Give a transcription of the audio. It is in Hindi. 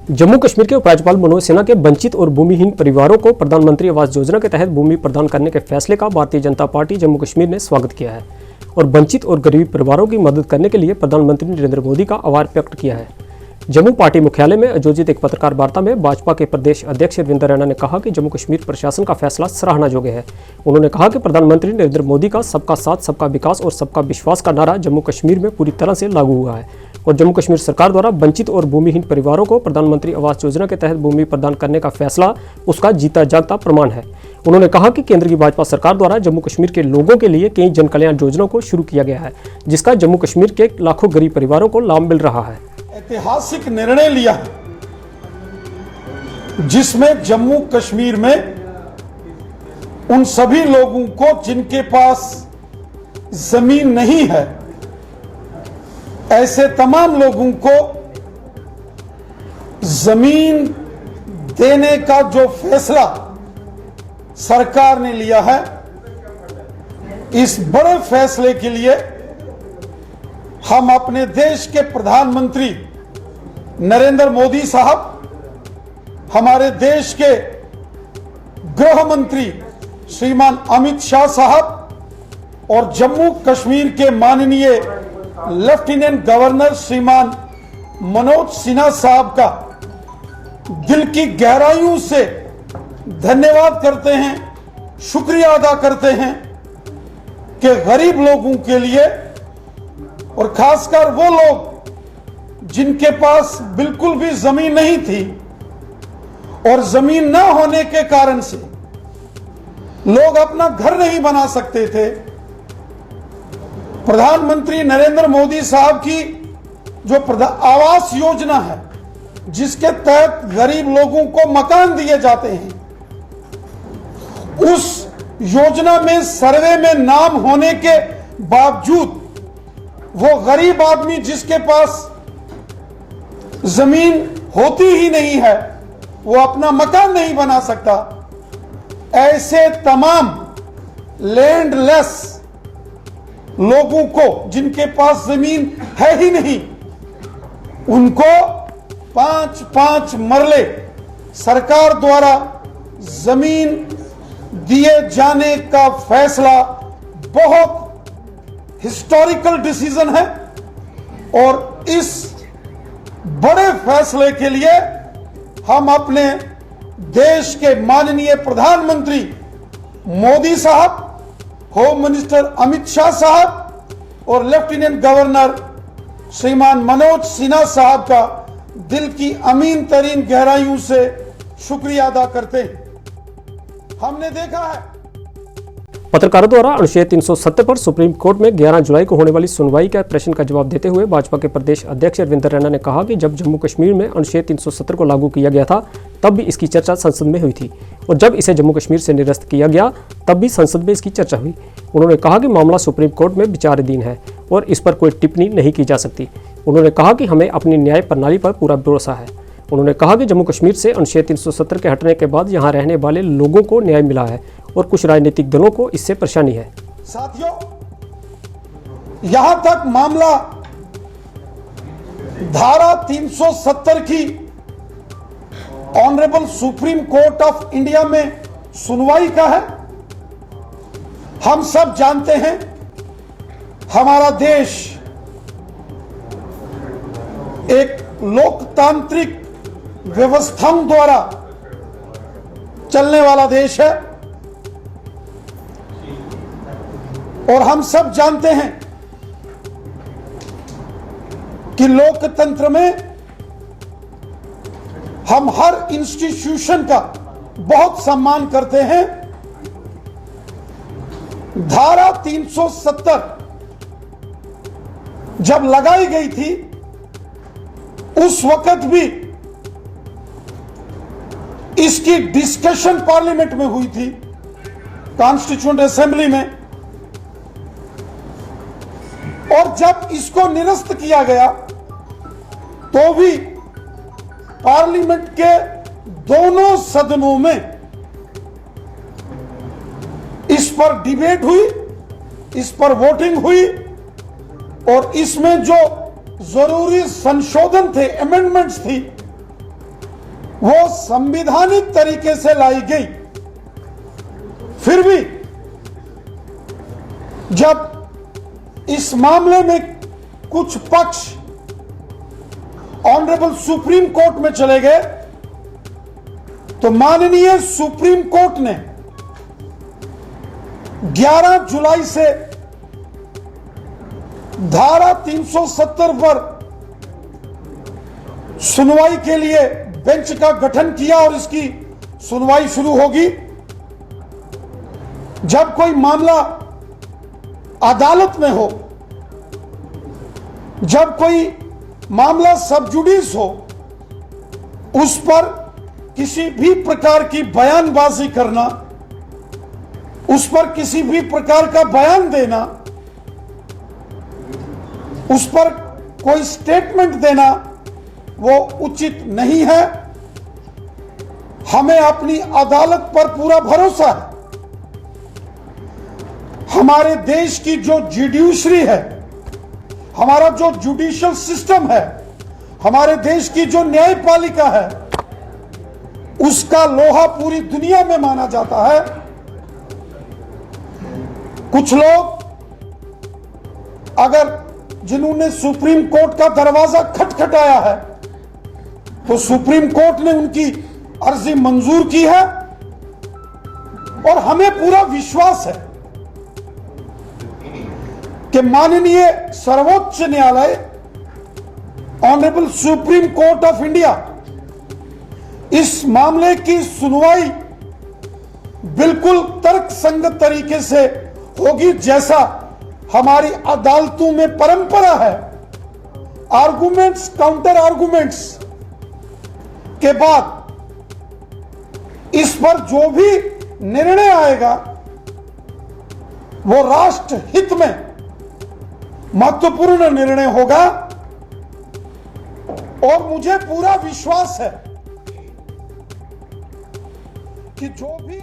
जम्मू कश्मीर के उपराज्यपाल मनोज सिन्हा के वंचित और भूमिहीन परिवारों को प्रधानमंत्री आवास योजना के तहत भूमि प्रदान करने के फैसले का भारतीय जनता पार्टी जम्मू कश्मीर ने स्वागत किया है और वंचित और गरीब परिवारों की मदद करने के लिए प्रधानमंत्री नरेंद्र मोदी का आभार व्यक्त किया है। जम्मू पार्टी मुख्यालय में आयोजित एक पत्रकार वार्ता में भाजपा के प्रदेश अध्यक्ष रविंद्र रैना ने कहा कि जम्मू कश्मीर प्रशासन का फैसला सराहना योग्य है। उन्होंने कहा कि प्रधानमंत्री नरेंद्र मोदी का सबका साथ, सबका विकास और सबका विश्वास का नारा जम्मू कश्मीर में पूरी तरह से लागू हुआ है और जम्मू कश्मीर सरकार द्वारा वंचित और भूमिहीन परिवारों को प्रधानमंत्री आवास योजना के तहत भूमि प्रदान करने का फैसला उसका जीता जागता प्रमाण है। उन्होंने कहा कि केंद्र की भाजपा सरकार द्वारा जम्मू कश्मीर के लोगों के लिए कई जन कल्याण योजनाओं को शुरू किया गया है, जिसका जम्मू कश्मीर के लाखों गरीब परिवारों को लाभ मिल रहा है। ऐतिहासिक निर्णय लिया है जिसमें जम्मू कश्मीर में उन सभी लोगों को जिनके पास जमीन नहीं है, ऐसे तमाम लोगों को जमीन देने का जो फैसला सरकार ने लिया है, इस बड़े फैसले के लिए हम अपने देश के प्रधानमंत्री नरेंद्र मोदी साहब, हमारे देश के गृह मंत्री श्रीमान अमित शाह साहब और जम्मू कश्मीर के माननीय लेफ्टिनेंट गवर्नर श्रीमान मनोज सिन्हा साहब का दिल की गहराइयों से धन्यवाद करते हैं, शुक्रिया अदा करते हैं कि गरीब लोगों के लिए और खासकर वो लोग जिनके पास बिल्कुल भी जमीन नहीं थी और जमीन न होने के कारण से लोग अपना घर नहीं बना सकते थे, प्रधानमंत्री नरेंद्र मोदी साहब की जो आवास योजना है, जिसके तहत गरीब लोगों को मकान दिए जाते हैं, उस योजना में सर्वे में नाम होने के बावजूद वो गरीब आदमी जिसके पास जमीन होती ही नहीं है, वो अपना मकान नहीं बना सकता, ऐसे तमाम लैंडलेस लोगों को जिनके पास जमीन है ही नहीं, उनको 5-5 मरले सरकार द्वारा जमीन दिए जाने का फैसला बहुत हिस्टोरिकल डिसीजन है और इस बड़े फैसले के लिए हम अपने देश के माननीय प्रधानमंत्री मोदी साहब, होम मिनिस्टर अमित शाह साहब और लेफ्टिनेंट गवर्नर श्रीमान मनोज सिन्हा साहब का दिल की अमीन तरीन गहराइयों से शुक्रिया अदा करते हैं। हमने देखा है पत्रकारों द्वारा अनुच्छेद 370 पर सुप्रीम कोर्ट में 11 जुलाई को होने वाली सुनवाई का प्रश्न का जवाब देते हुए भाजपा के प्रदेश अध्यक्ष रविंद्र रैना ने कहा कि जब जम्मू कश्मीर में अनुच्छेद 370 को लागू किया गया था तब भी इसकी चर्चा संसद में हुई थी और जब इसे जम्मू कश्मीर से निरस्त किया गया तब भी संसद में इसकी चर्चा हुई। उन्होंने कहा कि मामला सुप्रीम कोर्ट में विचाराधीन है और इस पर कोई टिप्पणी नहीं की जा सकती। उन्होंने कहा कि हमें अपनी न्याय प्रणाली पर पूरा भरोसा है। उन्होंने कहा कि जम्मू कश्मीर से अनुच्छेद 370 के हटने के बाद यहाँ रहने वाले लोगों को न्याय मिला है और कुछ राजनीतिक दलों को इससे परेशानी है। साथियों, यहां तक मामला धारा 370 की honourable supreme court of India में सुनवाई का है। हम सब जानते हैं हमारा देश एक लोकतांत्रिक व्यवस्थाओं द्वारा चलने वाला देश है और हम सब जानते हैं कि लोकतंत्र में हम हर इंस्टीट्यूशन का बहुत सम्मान करते हैं। धारा 370 जब लगाई गई थी उस वक्त भी इसकी डिस्कशन पार्लियामेंट में हुई थी, कॉन्स्टिट्यूएंट असेंबली में, और जब इसको निरस्त किया गया तो भी पार्लियामेंट के दोनों सदनों में इस पर डिबेट हुई, इस पर वोटिंग हुई और इसमें जो जरूरी संशोधन थे, अमेंडमेंट्स थी, वो संवैधानिक तरीके से लाई गई। फिर भी जब इस मामले में कुछ पक्ष ऑनरेबल सुप्रीम कोर्ट में चले गए तो माननीय सुप्रीम कोर्ट ने 11 जुलाई से धारा 370 पर सुनवाई के लिए बेंच का गठन किया और इसकी सुनवाई शुरू होगी। जब कोई मामला अदालत में हो, जब कोई मामला सब जुडिस हो, उस पर किसी भी प्रकार की बयानबाजी करना, उस पर किसी भी प्रकार का बयान देना, उस पर कोई स्टेटमेंट देना वो उचित नहीं है। हमें अपनी अदालत पर पूरा भरोसा है। हमारे देश की जो जुडिशरी है, हमारा जो जुडिशियल सिस्टम है, हमारे देश की जो न्यायपालिका है, उसका लोहा पूरी दुनिया में माना जाता है। कुछ लोग अगर जिन्होंने सुप्रीम कोर्ट का दरवाजा खटखटाया है तो सुप्रीम कोर्ट ने उनकी अर्जी मंजूर की है और हमें पूरा विश्वास है कि माननीय सर्वोच्च न्यायालय honourable supreme court of India इस मामले की सुनवाई बिल्कुल तर्कसंगत तरीके से होगी, जैसा हमारी अदालतों में परंपरा है। आर्गुमेंट्स काउंटर आर्गुमेंट्स के बाद इस पर जो भी निर्णय आएगा वो राष्ट्र हित में महत्वपूर्ण निर्णय होगा और मुझे पूरा विश्वास है कि जो भी